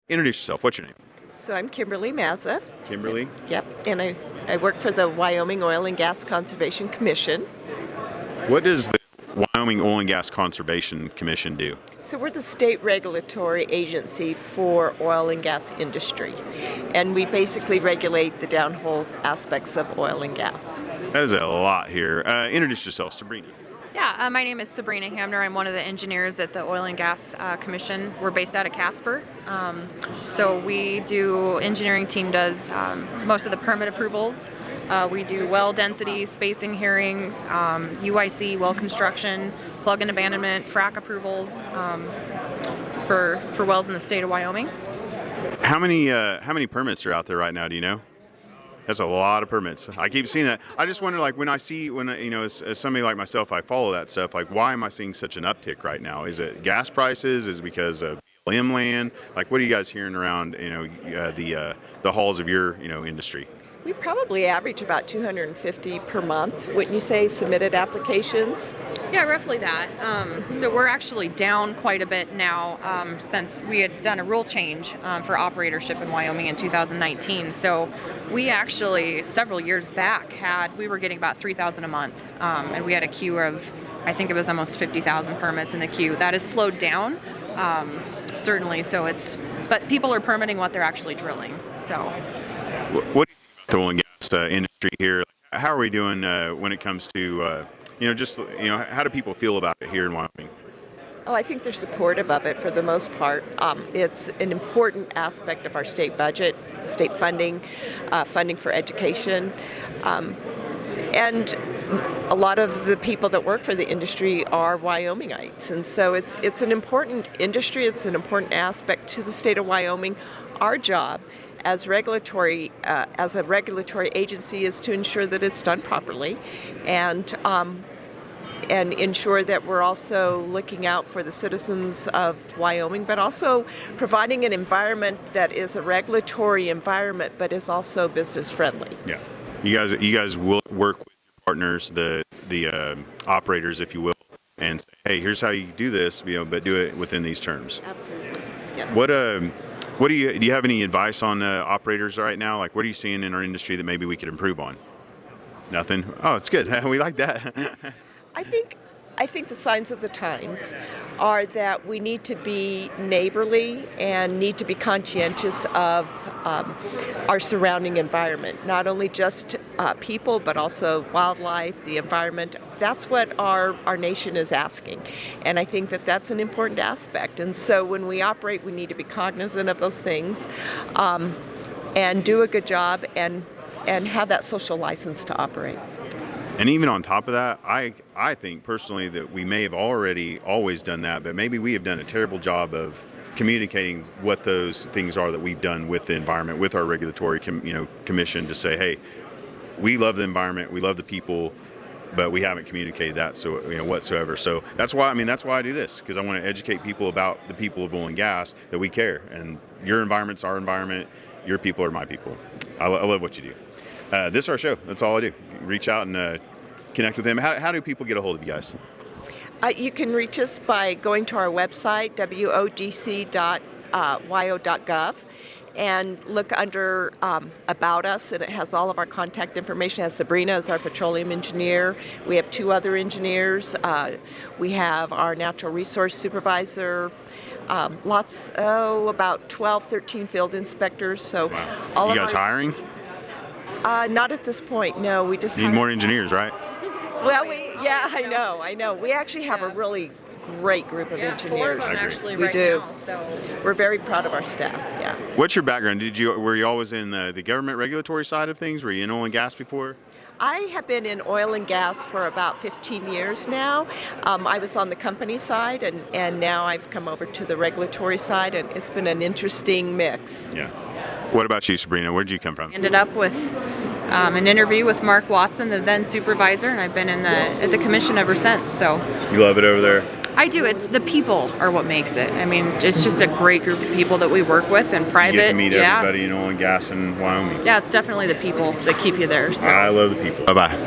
Introduce yourself. What's your name? So I'm Kimberly Mazza. Kimberly? Yep, and I work for the Wyoming Oil and Gas Conservation Commission. What does the Wyoming Oil and Gas Conservation Commission do? So we're the state regulatory agency for oil and gas industry, and we basically regulate the downhole aspects of oil and gas. That is a lot here. Introduce yourself, Sabrina. Yeah, my name is Sabrina Hamner. I'm one of the engineers at the Oil and Gas Commission. We're based out of Casper. So we do, engineering team does most of the permit approvals. We do well density, spacing hearings, UIC, well construction, plug and abandonment, frac approvals for wells in the state of Wyoming. How many permits are out there right now, do you know? That's a lot of permits. I keep seeing that. I just wonder, like, as somebody like myself, I follow that stuff. Like, why am I seeing such an uptick right now? Is it gas prices? Is it because of BLM land? Like, what are you guys hearing around, the halls of your, industry? We probably average about 250 per month, wouldn't you say, submitted applications? Yeah, roughly that. So we're actually down quite a bit now since we had done a rule change for operatorship in Wyoming in 2019. So we actually, several years back, we were getting about 3,000 a month. And we had a queue of, I think it was almost 50,000 permits in the queue. That has slowed down, certainly. But people are permitting what they're actually drilling. So, what do you think about the oil and gas industry here? How are we doing when it comes to how do people feel about it here in Wyoming? Oh, I think they're supportive of it for the most part. It's an important aspect of our state budget, state funding, funding for education. And a lot of the people that work for the industry are Wyomingites. And so it's an important industry, it's an important aspect to the state of Wyoming. Our job as a regulatory agency is to ensure that it's done properly and ensure that we're also looking out for the citizens of Wyoming, but also providing an environment that is a regulatory environment, but is also business friendly. Yeah, you guys will work with your partners, the operators, if you will, and say, hey, here's how you do this, but do it within these terms. Absolutely. Yes. Do you have any advice on operators right now? Like, what are you seeing in our industry that maybe we could improve on? Nothing. Oh, it's good. We like that. I think the signs of the times are that we need to be neighborly and need to be conscientious of our surrounding environment, not only just people, but also wildlife, the environment. That's what our nation is asking. And I think that that's an important aspect. And so when we operate, we need to be cognizant of those things and do a good job and have that social license to operate. And even on top of that, I think personally that we may have always done that, but maybe we have done a terrible job of communicating what those things are that we've done with the environment, with our regulatory commission to say, hey, we love the environment, we love the people, but we haven't communicated that whatsoever. So that's why I do this, because I want to educate people about the people of oil and gas, that we care, and your environment's our environment, your people are my people. I love what you do. This is our show. That's all I do. Reach out and connect with them. How do people get a hold of you guys? You can reach us by going to our website, wogcc.wyo.gov, and look under About Us, and it has all of our contact information. It has Sabrina as our petroleum engineer. We have 2 other engineers. We have our natural resource supervisor. About 12, 13 field inspectors. So, wow. All you of guys hiring? Not at this point, no. We just need more engineers, right? Well, I know. We actually have a really great group of engineers. 4 of them actually we right do. now, so we're very proud of our staff. Yeah. What's your background? Were you always in the government regulatory side of things? Were you in oil and gas before? I have been in oil and gas for about 15 years now. I was on the company side, and now I've come over to the regulatory side, and it's been an interesting mix. Yeah. What about you, Sabrina? Where'd you come from? ended up with an interview with Marc Watson, the then supervisor, and I've been at the commission ever since. So you love it over there? I do. It's the people are what makes it. I mean, it's just a great group of people that we work with in private. You get to meet everybody in oil and gas in Wyoming. Yeah, it's definitely the people that keep you there. So. I love the people. Bye-bye.